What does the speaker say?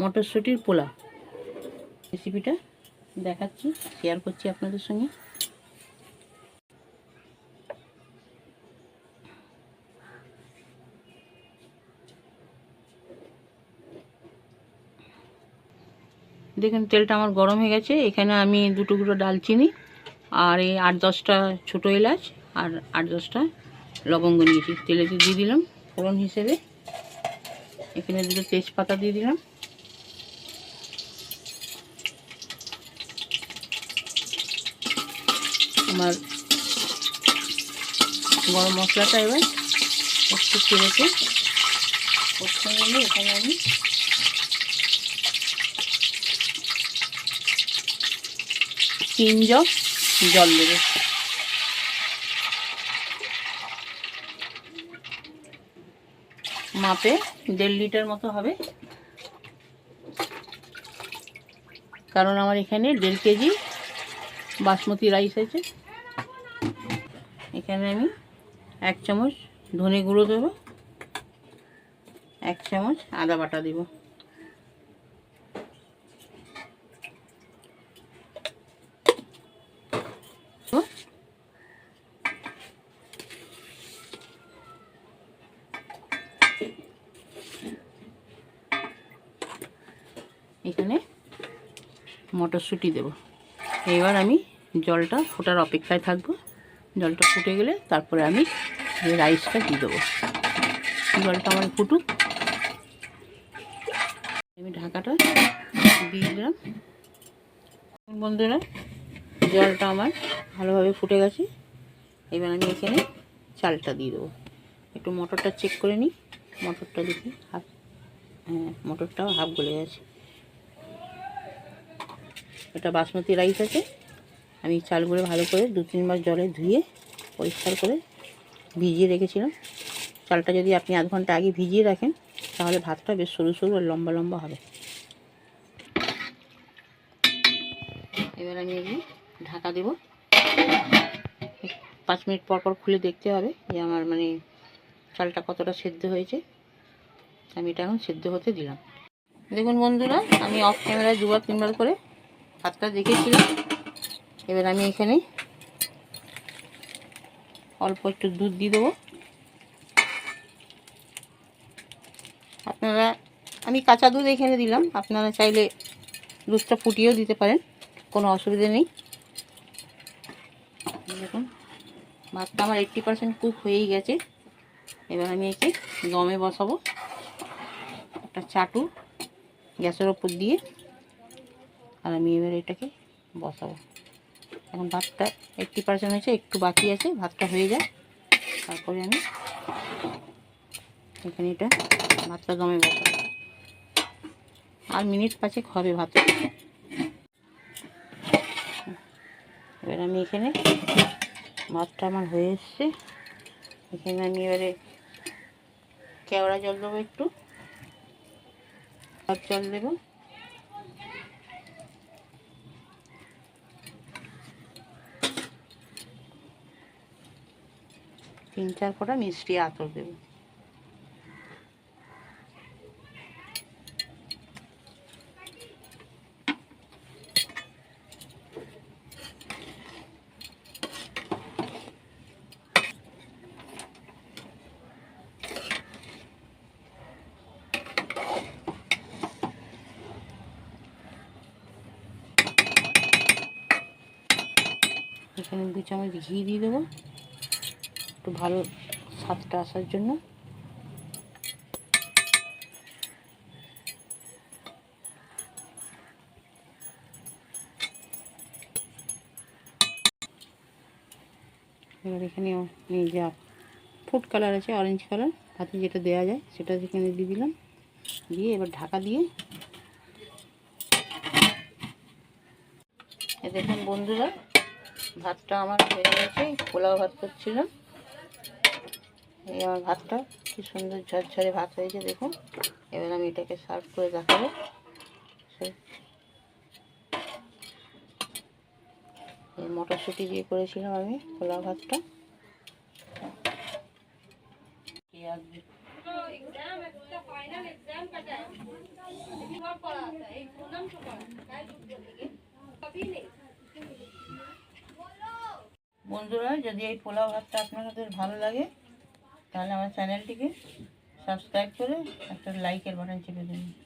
মটরশুঁটির পোলাও রেসিপিটা দেখাচ্ছি, শেয়ার করছি আপনাদের সঙ্গে। দেখুন তেলটা আমার গরম হয়ে গেছে। এখানে আমি 2 টুকরো ডালচিনি আর এই 8-10টা ছোটো এলাচ আর 8-10টা লবঙ্গ নিয়েছি, তেলেতে দিয়ে দিলাম ফোড়ন হিসেবে। এখানে 2টো তেজপাতা দিয়ে দিলাম। আমার গরম মশলাটা এবার একটু তেলেতে করতে গেলে এখানে আমি 3 জগ জল দেবো। মাপে 1.5 লিটার মতো হবে, কারণ আমার এখানে 1.5 কেজি বাসমতি রাইস আছে। এখানে আমি 1 চামচ ধনে গুঁড়ো দেবো, 1 চামচ আদা বাটা দেব। এখানে মটরশুঁটি দেব। এবার আমি জলটা ফোটার অপেক্ষায় থাকবো। জলটা ফুটে গেলে তারপরে আমি রাইসটা দিয়ে দেবো। জলটা আমার ফুটুক, আমি ঢাকাটা দিয়ে দিলাম। বন্ধুরা, জলটা আমার ভালোভাবে ফুটে গেছে। এবার আমি এখানে চালটা দিয়ে দেবো। একটু মটরটা চেক করে নিই, মটরটা দেখি হাফ, হ্যাঁ মটরটাও হাফ গলে গেছে। এটা বাসমতি রাইস আছে। আমি চালগুলো ভালো করে 2-3 বার জলে ধুয়ে পরিষ্কার করে ভিজিয়ে রেখেছিলাম। চালটা যদি আপনি আধ ঘন্টা আগে ভিজিয়ে রাখেন তাহলে ভাতটা বেশ সরু সরু আর লম্বা লম্বা হবে। এবার আমি এগুলি ঢাকা দেব। 5 মিনিট পর পর খুলে দেখতে হবে যে আমার মানে চালটা কতটা সেদ্ধ হয়েছে। আমি এটা এখন সেদ্ধ হতে দিলাম। দেখুন বন্ধুরা, আমি অফ ক্যামেরায় 2-3 বার করে ভাতটা দেখেছিলাম। এবার আমি এখানে অল্প একটু দুধ দিয়ে দেবো। আপনারা, আমি কাঁচা দুধ এখানে দিলাম, আপনারা চাইলে দুধটা ফুটিয়েও দিতে পারেন, কোনো অসুবিধা নেই। দেখুন ভাতটা আমার 80% কুক হয়েই গেছে। এবার আমি একে দমে বসাবো। একটা চাটু গ্যাসের ওপর দিয়ে আর আমি এবার এটাকে বসাবো। এখন ভাতটা 80% হয়েছে, একটু বাকি আছে, ভাতটা হয়ে যায় তারপরে আমি এখানে এটা ভাতটা দমে বসাবো। আর মিনিট 5 হবে ভাত। এবার আমি এখানে ভাতটা আমার হয়ে এসছে। এখানে আমি এবারে কেওড়া জল দেবো, একটু জল দেবো। তিন চার ফোঁটা মিষ্টি আতর দেবো। এখানে 2 চামচ ঘি দিয়ে দেবো, একটু ভালো স্বাদটা আসার জন্য। এবার এখানে যা ফুড কালার আছে, অরেঞ্জ কালার, ভাতে যেটা দেওয়া যায় সেটা এখানে দিয়ে দিলাম। দিয়ে এবার ঢাকা দিয়ে, দেখুন বন্ধুরা ভাতটা আমার হয়ে গেছে। পোলাও ভাত করছিলাম, এই আমার ভাতটা কি সুন্দর ঝরঝরে ভাত হয়েছে দেখুন। এবার আমি এটাকে সার্ভ করে দেখাবো। এই মটরশুঁটি দিয়ে করেছিলাম আমি পোলাও ভাতটা। পেঁয়াজ বন্ধুরা, যদি এই পোলাও ভাতটা আপনাদের ভালো লাগে তাহলে আমার চ্যানেলটিকে সাবস্ক্রাইব করে একটা লাইকের বাটন চেপে দেবেন।